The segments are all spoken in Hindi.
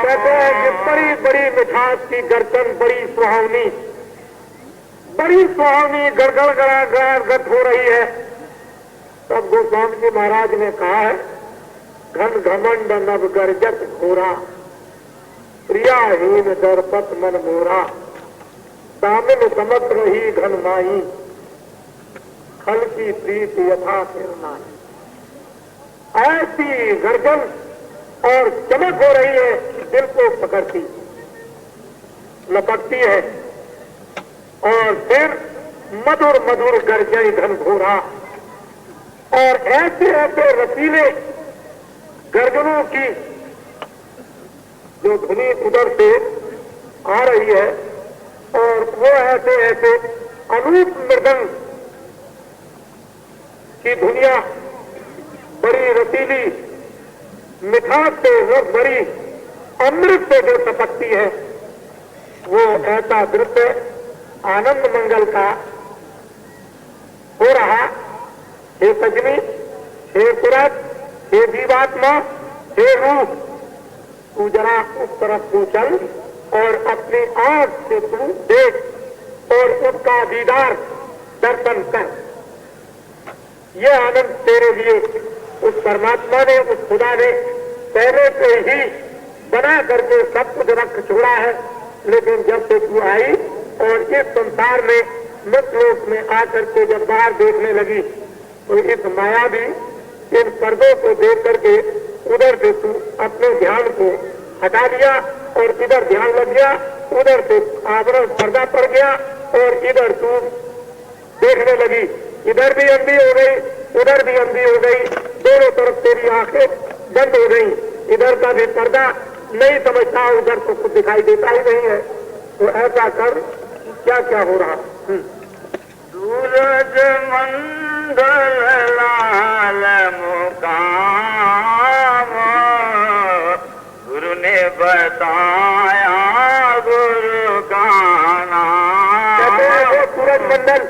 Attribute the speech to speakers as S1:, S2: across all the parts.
S1: कहते हैं कि बड़ी बड़ी मिठास की गर्दन बड़ी सुहावनी गड़गड़ गड़गड़ हो रही है। तब गोस्वामी जी महाराज ने कहा है, घन घमंड नव गर्जत घोरा, प्रियाहीन दरपत मन मोरा, दामिन दमक रही घन माही, खल की प्रीत यथा फिर नाही। ऐसी गर्जन और चमक हो रही है, दिल को पकड़ती लपकती है, और फिर मधुर मधुर गर्जय घन घोरा, और ऐसे ऐसे रसीले गर्जनों की जो ध्वनि उधर से आ रही है, और वो ऐसे ऐसे अनूप मृदंग की धुनिया बड़ी रसीली मिठास से रस भरी अमृत से जो टपकती है, वो ऐसा दृश्य आनंद मंगल का हो रहा। हे सजनी, हे पुरख, हे जीवात्मा, हे रूह, तू जरा उस तरफ तू चल और अपनी आंख से तू देख और उसका दीदार दर्शन कर। ये आनंद तेरे लिए उस परमात्मा ने, उस खुदा ने पहले से ही बना करके सब कुछ रख छोड़ा है। लेकिन जब से तू आई और इस संसार में मृतलोक में आकर के जब बाहर देखने लगी, तो इस माया भी इन पर्दों को देख करके उधर से तू अपने ध्यान को हटा दिया और इधर ध्यान लग गया, उधर से आवरण पर्दा पड़ गया और इधर तू देखने लगी। इधर भी अंधी हो गई, उधर भी अंधी हो गई, दोनों तरफ तेरी आंखें बंद हो गई। इधर का भी पर्दा नहीं समझता, उधर तो कुछ दिखाई देता ही नहीं है। तो ऐसा कर, क्या क्या हो रहा।
S2: सूरज मंडल लाल मुकाम, गुरु ने बताया गुरु का नाम।
S1: कहते हैं वो सूरज मंडल,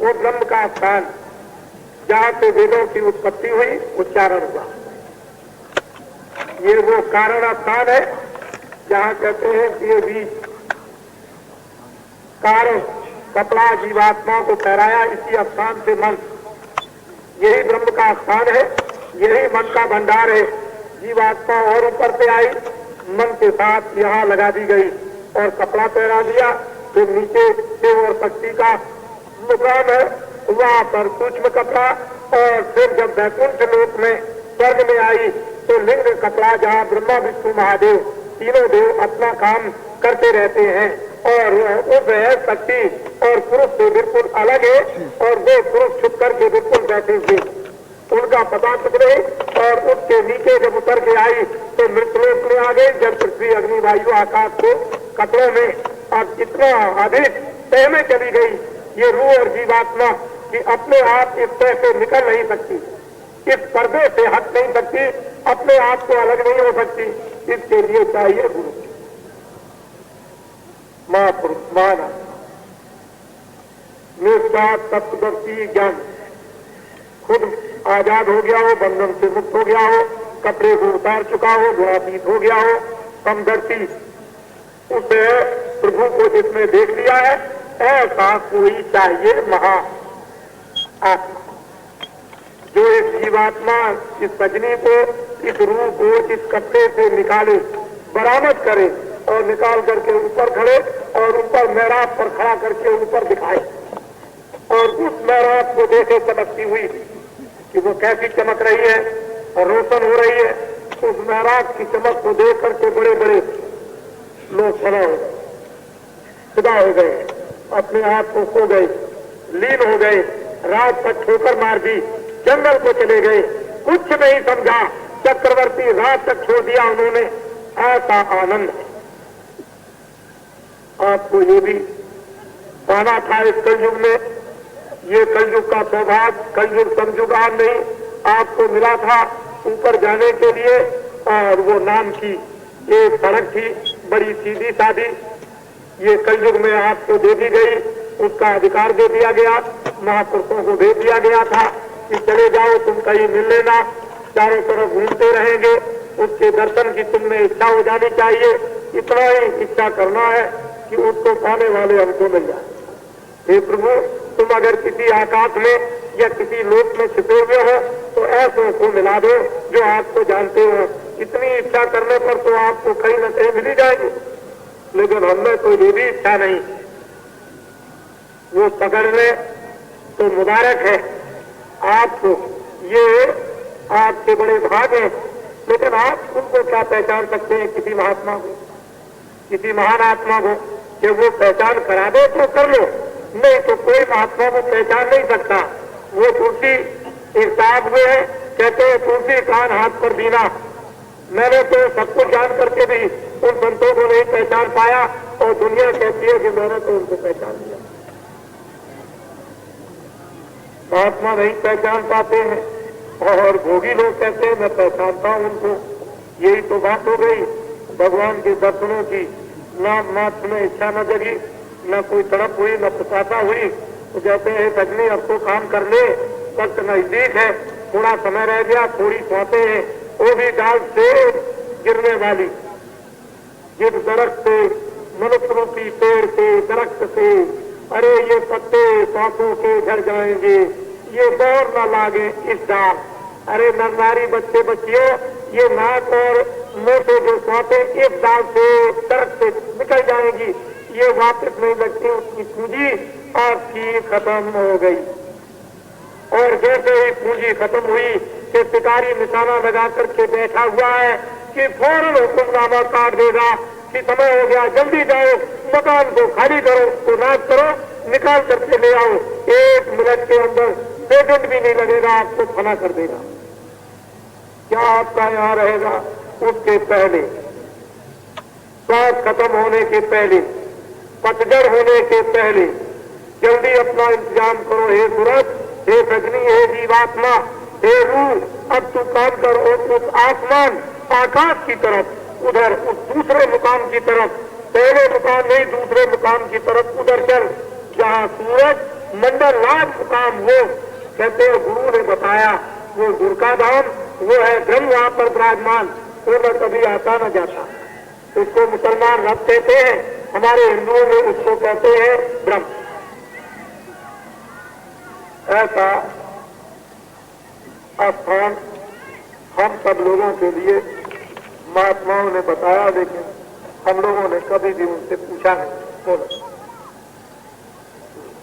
S1: वो ब्रह्म का स्थान जहाँ से वेदों की उत्पत्ति हुई, उच्चारण हुआ। ये वो कारण स्थान है जहाँ कहते हैं कि ये बीज कारण कपड़ा जीवात्मा को ठहराया, इसी स्थान से मन, यही ब्रह्म का स्थान है, यही मन का भंडार है। जीवात्मा और ऊपर से आई, मन के साथ यहाँ लगा दी गई और कपड़ा पहरा दिया। फिर नीचे शिव और शक्ति का मुकाम है, वहाँ पर सूक्ष्म कपड़ा, और फिर जब वैकुंठ लोक में स्वर्ग में आई तो लिंग कपड़ा, जहाँ ब्रह्मा विष्णु महादेव तीनों देव अपना काम करते रहते हैं। और उस शक्ति और पुरुष से बिल्कुल अलग है, और वो पुरुष छुप करके बिल्कुल बैठे हुए, उनका पता कुछ नहीं। और उसके नीचे जब उतर के आई तो मृतलोक में आ गई, जब पृथ्वी अग्नि वायु आकाश को कपड़ों में अब इतना अधिक तह में चली गई ये रूह और जीवात्मा कि अपने आप इस तह से निकल नहीं सकती, इस पर्दे से हट नहीं सकती, अपने आप को अलग नहीं हो सकती। इसके लिए चाहिए गुरु, महापुरुष, महान निष्ठा तत्वदर्शी ज्ञान। खुद आजाद हो गया हो, बंधन से मुक्त हो गया हो, कपड़े को उतार चुका हो, गुणातीत हो गया हो, समदर्शी, उसे प्रभु को जिसने देख लिया है, ऐसा कोई चाहिए महा आत्मा, जो इस जीवात्मा, इस सजनी को, इस रूह को इस कपड़े से निकाले, बरामद करे और निकाल करके ऊपर खड़े और ऊपर मेहराब पर खड़ा करके ऊपर दिखाए, और उस मेहराब को देखे चमकती हुई कि वो कैसी चमक रही है और रोशन हो रही है। उस मेहराब की चमक को देख करके बड़े बड़े लोग खुदा हो गए, अपने आप को खो गए, लीन हो गए, रात तक ठोकर मार दी, जंगल को चले गए, कुछ नहीं समझा, चक्रवर्ती रात तक छोड़ दिया उन्होंने। ऐसा आनंद है। आपको ये भी पाना था इस कलयुग में, ये कलयुग का सौभाग्य, कलयुग समझुगार नहीं, आपको मिला था ऊपर जाने के लिए, और वो नाम की एक सड़क थी बड़ी सीधी सादी, ये कलयुग में आपको दे दी गई, उसका अधिकार दे दिया गया, महापुरुषों को दे दिया गया था कि चले जाओ तुम कहीं मिल लेना, चारों तरफ घूमते रहेंगे, उसके दर्शन की तुम में इच्छा हो जानी चाहिए। इतना ही इच्छा करना है कि उसको पाने वाले हमको मिल जाए। हे प्रभु, तुम अगर किसी आकाश में या किसी लोक में छिपे हुए हो तो ऐसों को मिला दो जो आपको जानते हो। इतनी इच्छा करने पर तो आपको कहीं न कहीं मिल ही जाएगी, लेकिन हमने तो ये भी इच्छा नहीं। वो पकड़ने तो मुबारक है आपको, ये आपके बड़े भाग हैं, लेकिन आप उनको क्या पहचान सकते हैं? किसी महात्मा को, किसी महान आत्मा को कि वो पहचान करा दे तो कर लो, नहीं तो कोई महात्मा को पहचान नहीं सकता। वो तुलसी एक साहब हुए हैं, कहते हैं तुलसी कान हाथ पर बीना। मैंने तो सब कुछ जान करके भी उन संतों को नहीं पहचान पाया, और दुनिया कहती है कि मैंने तो उनको पहचान लिया। महात्मा नहीं पहचान पाते हैं, और भोगी लोग कहते हैं मैं पहचानता हूं उनको। यही तो बात हो गई भगवान के दर्शनों की। ना मात्र में इच्छा न जगी, न कोई तड़प हुई, न प्रसादा हुई, तो कहते हैं सजनी अब तो काम कर ले, वक्त नजदीक है, थोड़ा समय रह गया, थोड़ी सोते हैं। वो भी डाल से गिरने वाली, जिस दरख्त से, मनुष्य रूपी पेड़ से, दरख्त से, अरे ये पत्ते सांसों के झड़ जाएंगे, ये दौर न लागे इस डाल। अरे नर नारी बच्चे बच्चियों, ये नाक और मुंह से जो सांसें इस डाल से, दरख्त से निकल जाएंगी, ये वापस नहीं लगती उसकी पूंजी, और चीज खत्म हो गई। और जैसे ही पूंजी खत्म हुई कि शिकारी निशाना लगा करके बैठा हुआ है कि फौरन हुक्मनामा काट देगा कि समय हो गया, जल्दी जाओ, मकान को खाली करो, उसको नाश करो, निकाल करके ले आओ। 1 मिनट के अंदर सेकंड भी नहीं लगेगा, आपको फना कर देगा। क्या आपका यहाँ रहेगा? उसके पहले, सांस खत्म होने के पहले, पतझड़ होने के पहले जल्दी अपना इंतजाम करो। हे सूरज, हे रजनी, हे जीवात्मा, हे रूह, अब तू काम कर और उस आसमान आकाश की तरफ, उधर उस दूसरे मुकाम की तरफ, पहले मुकाम नहीं दूसरे मुकाम की तरफ उधर चल, जहाँ सूरज मंडल लाख मुकाम हो। कहते हैं गुरु ने बताया वो दुर्गा धाम, वो है ब्रह्म, वहां पर विराजमान, वो न कभी आता न जाता। उसको मुसलमान रब कहते हैं, हमारे हिंदुओं में उसको कहते हैं ब्रह्म। ऐसा स्थान हम सब लोगों के लिए महात्माओं ने बताया, लेकिन हम लोगों ने कभी भी उनसे पूछा नहीं। बोलो।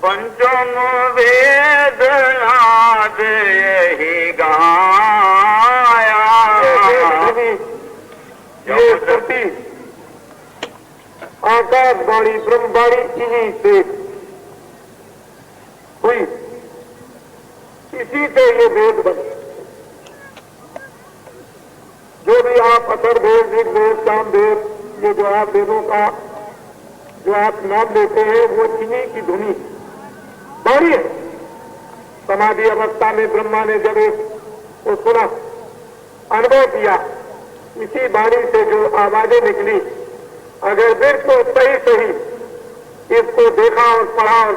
S2: पंचम वेद नाद यही गाया,
S1: ये श्रुति आकाशवाणी ब्रह्मवाणी इन्हीं से हुई, इसी से ये वेद बने। जो भी आप अथर्व वेद, ऋग्वेद, सामवेद, ये जो आप वेदों का जो आप नाम लेते हैं, वो इन्हीं की धुनी वाणी है। समाधि अवस्था में ब्रह्मा ने जब वो सुना, अनुभव किया, इसी वाणी से जो आवाजें निकली, अगर बिल्कुल सही सही इसको देखा और पढ़ा और